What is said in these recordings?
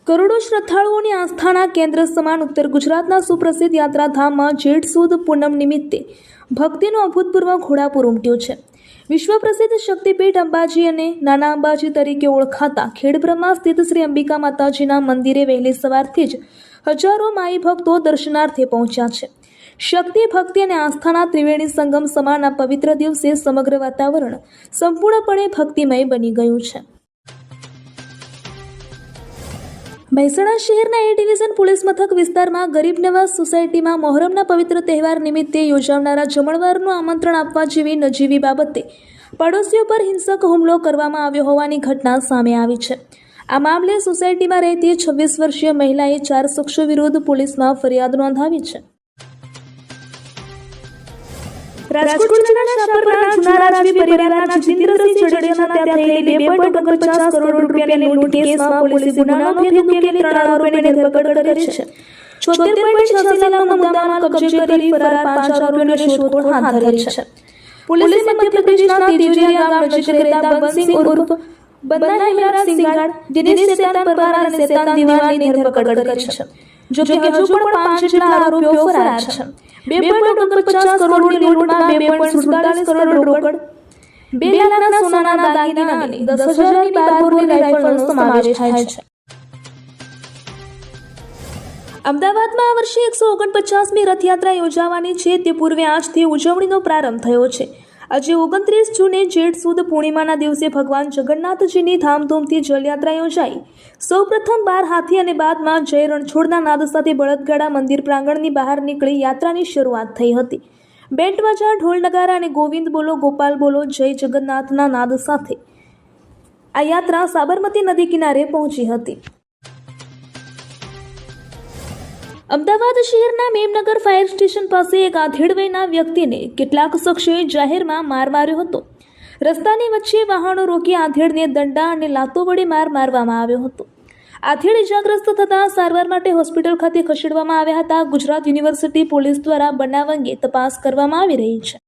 કરોડો શ્રદ્ધાળુઓની આસ્થાના કેન્દ્ર સમાન ઉત્તર ગુજરાતના સુપ્રસિદ્ધ યાત્રાધામમાં જેઠ સુદ પૂનમ નિમિત્તે ભક્તિનો અભૂતપૂર્વ ઘોડાપૂર ઉમટ્યો છે. વિશ્વ પ્રસિદ્ધ શક્તિપીઠ અંબાજી અને નાના અંબાજી તરીકે ઓળખાતા ખેડબ્રહ્મા સ્થિત શ્રી અંબિકા માતાજીના મંદિરે વહેલી સવારથી જ હજારો માઈ ભક્તો દર્શનાર્થે પહોંચ્યા છે. શક્તિ, ભક્તિ અને આસ્થાના ત્રિવેણી સંગમ સમાન આ પવિત્ર દિવસે સમગ્ર વાતાવરણ સંપૂર્ણપણે ભક્તિમય બની ગયું છે. મહેસાણા શહેરના એ ડિવિઝન પોલીસ મથક વિસ્તારમાં ગરીબ નવાઝ સોસાયટીમાં મોહરમના પવિત્ર તહેવાર નિમિત્તે યોજાનારા જમણવારનું આમંત્રણ આપવા જેવી નજીવી બાબતે પડોશીઓ પર હિંસક હુમલો કરવામાં આવ્યો હોવાની ઘટના સામે આવી છે. આ મામલે સોસાયટીમાં રહેતી 26 વર્ષીય મહિલાએ 4 શખ્સો વિરુદ્ધ પોલીસમાં ફરિયાદ નોંધાવી છે. રાજકોટ જિલ્લાના શાપરના જૂના રાજવી પરિવારના જિતેન્દ્રસિંહ ચડિયાના ત્યાં થયેલી 2.49 કરોડ રૂપિયાની લૂંટ કેસમાં પોલીસે ગુનાનો ભેદ ઉકેલી 3 આરોપીઓની ધરપકડ કરી છે. 76.86 લાખનો મુદ્દામાલ કબજે કરી ફરાર 5 આરોપીઓની શોધખોળ હાથ ધરી છે. પોલીસે મધ્યપ્રદેશના તિજોરિયા ગામ નજીક રહેતા બંસિંગ ઉર્ફ બંદા હિમરાજ સિંઘાડ, દિનેશ શેતાન પરમાર અને શેતાન દિવાનની ધરપકડ કરી છે. જો કે હજુ પણ 5 જેટલા આરોપીઓ ફરાર છે. 2.49 કરોડની લૂંટમાં 2.47 કરોડ રોકડ, 2 લાખના સોનાના દાગીના અને 10,000ની 12 બોરની રાઇફલનો સમાવેશ થાય છે. અમદાવાદમાં આ વર્ષે 149મી રથયાત્રા યોજાવાની છે. તે પૂર્વે આજથી ઉજવણીનો પ્રારંભ થયો છે. આજે 29 જૂને જેઠ સુદ પૂર્ણિમાના દિવસે ભગવાન જગન્નાથજીની ધામધૂમથી જલયાત્રા યોજાઈ. સૌપ્રથમ 12 હાથી અને બાદમાં જય રણછોડના નાદ સાથે બળદગાડા મંદિર પ્રાંગણની બહાર નીકળી યાત્રાની શરૂઆત થઈ હતી. બેન્ડ બાજા, ઢોલ નગારા અને ગોવિંદ બોલો ગોપાલ બોલો જય જગન્નાથના નાદ સાથે આ યાત્રા સાબરમતી નદી કિનારે પહોંચી હતી. અમદાવાદ શહેરના મેમનગર ફાયર સ્ટેશન પાસે એક આધેડ વયના વ્યક્તિને કેટલાક શખ્સોએ જાહેરમાં માર માર્યો હતો. રસ્તાની વચ્ચે વાહનો રોકી આધેડને દંડા અને લાતો વડે મારવામાં આવ્યો હતો. આધેડ ઇજાગ્રસ્ત થતાં સારવાર માટે હોસ્પિટલ ખાતે ખસેડવામાં આવ્યા હતા. ગુજરાત યુનિવર્સિટી પોલીસ દ્વારા બનાવ અંગે તપાસ કરવામાં આવી રહી છે.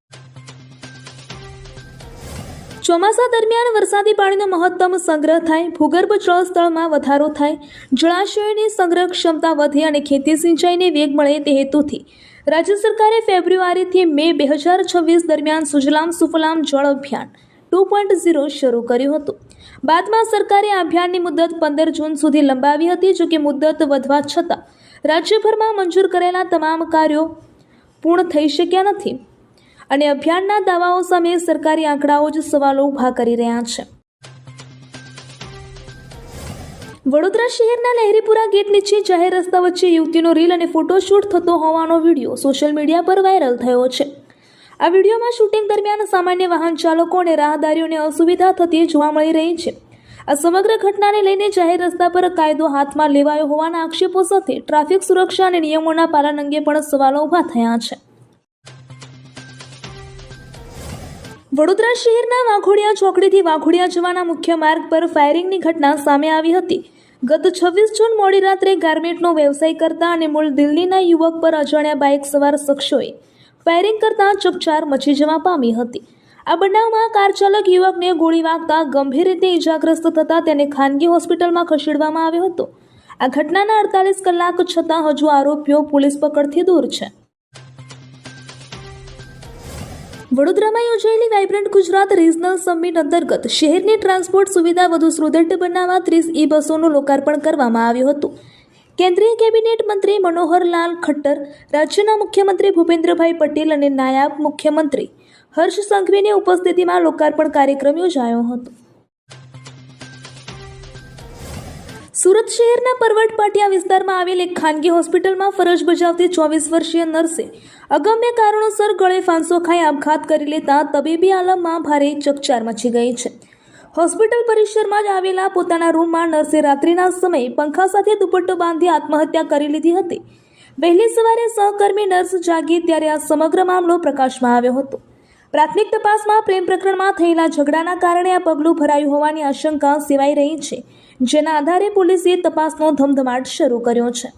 ચોમાસા દરમિયાન વરસાદી પાણીનો મહત્તમ સંગ્રહ થાય, ભૂગર્ભ જળ સ્તરમાં વધારો થાય, જળાશયોની સંગ્રહ ક્ષમતા વધે અને ખેતી સિંચાઈને વેગ મળે તે હેતુથી રાજ્ય સરકારે ફેબ્રુઆરીથી મે 2026 દરમિયાન સુજલામ સુફલામ જળ અભિયાન 2.0 શરૂ કર્યું હતું. બાદમાં સરકારે આ અભિયાનની મુદત 15 જૂન સુધી લંબાવી હતી. જોકે મુદત વધવા છતાં રાજ્યભરમાં મંજૂર કરેલા તમામ કાર્યો પૂર્ણ થઈ શક્યા નથી અને અભિયાનના દાવાઓ સામે સરકારી આંકડાઓ જ સવાલો ઊભા કરી રહ્યા છે. વડોદરા શહેરના લહેરીપુરા ગેટ નીચે જાહેર રસ્તા વચ્ચે યુવતીનો રીલ અને ફોટોશૂટ થતો હોવાનો વિડીયો સોશિયલ મીડિયા પર વાયરલ થયો છે. આ વિડીયોમાં શૂટિંગ દરમિયાન સામાન્ય વાહન ચાલકો અને રાહદારીઓને અસુવિધા થતી જોવા મળી રહી છે. આ સમગ્ર ઘટનાને લઈને જાહેર રસ્તા પર કાયદો હાથમાં લેવાયો હોવાના આક્ષેપો સાથે ટ્રાફિક સુરક્ષા અને નિયમોના પાલન અંગે પણ સવાલો ઊભા થયા છે. વડોદરા શહેરના વાઘોડિયા ચોકડીથી વાઘોડિયા જવાના મુખ્ય માર્ગ પર ફાયરિંગની ઘટના સામે આવી હતી. ગત 26 જૂન મોડી રાત્રે ગાર્મેન્ટનો વ્યવસાય કરતા અને મૂળ દિલ્હીના યુવક પર અજાણ્યા બાઇક સવાર શખ્સોએ ફાયરિંગ કરતા ચકચાર મચી જવા પામી હતી. આ બનાવમાં કાર ચાલક યુવકને ગોળી વાગતા ગંભીર રીતે ઇજાગ્રસ્ત થતાં તેને ખાનગી હોસ્પિટલમાં ખસેડવામાં આવ્યો હતો. આ ઘટનાના 48 કલાક છતાં હજુ આરોપીઓ પોલીસ પકડથી દૂર છે. વડોદરામાં યોજાયેલી વાઇબ્રન્ટ ગુજરાત રિજનલ સમિટ અંતર્ગત શહેરની ટ્રાન્સપોર્ટ સુવિધા વધુ સુદૃઢ બનાવવા 30 બસોનું લોકાર્પણ કરવામાં આવ્યું હતું. કેન્દ્રીય કેબિનેટ મંત્રી મનોહરલાલ ખટ્ટર, રાજ્યના મુખ્યમંત્રી ભૂપેન્દ્રભાઈ પટેલ અને નાયબ મુખ્યમંત્રી હર્ષ સંઘવીની ઉપસ્થિતિમાં લોકાર્પણ કાર્યક્રમ યોજાયો હતો. સુરત શહેરના પરવટ પાટિયા વિસ્તારમાં આવેલ એક ખાનગી હોસ્પિટલમાં ફરજ બજાવતી 24 વર્ષીય નર્સે અગમ્ય કારણોસર ગળે ફાંસો ખાઈ આપઘાત કરી લેતા તબીબી આલમમાં ભારે ચકચાર મચી ગઈ છે. હોસ્પિટલ પરિસરમાં જ આવેલા પોતાના રૂમમાં નર્સે રાત્રિના સમયે પંખા સાથે દુપટ્ટો બાંધી આત્મહત્યા કરી લીધી હતી. વહેલી સવારે સહકર્મી નર્સ જાગી ત્યારે આ સમગ્ર મામલો પ્રકાશમાં આવ્યો હતો. પ્રાથમિક તપાસમાં પ્રેમ પ્રકરણમાં થયેલા ઝઘડાના કારણે આ પગલું ભરાયું હોવાની આશંકા સેવાઈ રહી છે, જેના આધારે પોલીસે તપાસનો ધમધમાટ શરૂ કર્યો છે.